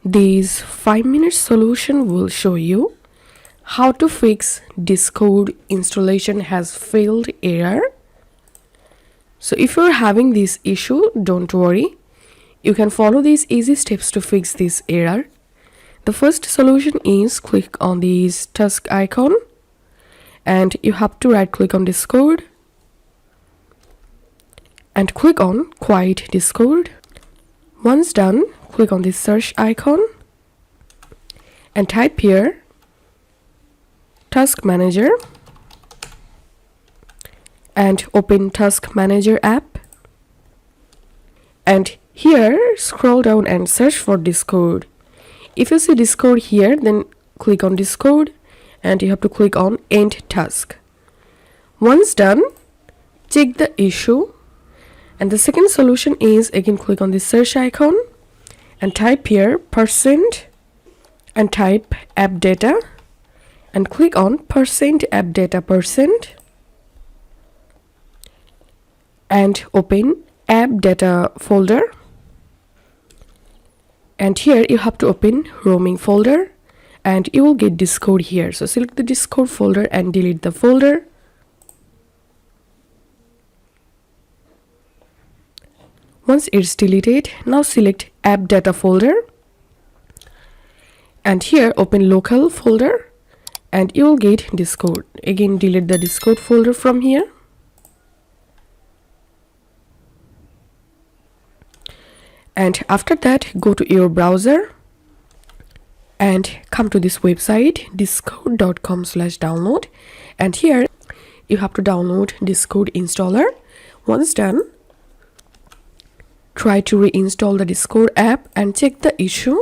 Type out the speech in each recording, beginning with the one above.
This 5-minute solution will show you how to fix Discord installation has failed error. So if you're having this issue, don't worry. You can follow these easy steps to fix this error. The first solution is click on this task icon and you have to right click on Discord and click on Quiet Discord. Once done, click on this search icon and type here Task Manager and open Task Manager app, and here scroll down and search for Discord. If you see Discord here, then click on Discord and you have to click on End Task. Once done, check the issue, and the second solution is again click on the search icon and type here percent and type app data and click on %app data % and open app data folder, and here you have to open roaming folder and you will get Discord here. So select the Discord folder and delete the folder. Once it's deleted, now select app data folder and here open local folder and you will get Discord. Again delete the Discord folder from here. And after that, go to your browser and come to this website discord.com/download, and here you have to download Discord installer. Once done, try to reinstall the Discord app and check the issue.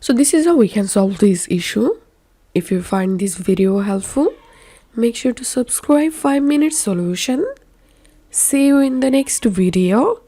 So this is how we can solve this issue. If you find this video helpful, make sure to subscribe 5-minute solution. See you in the next video.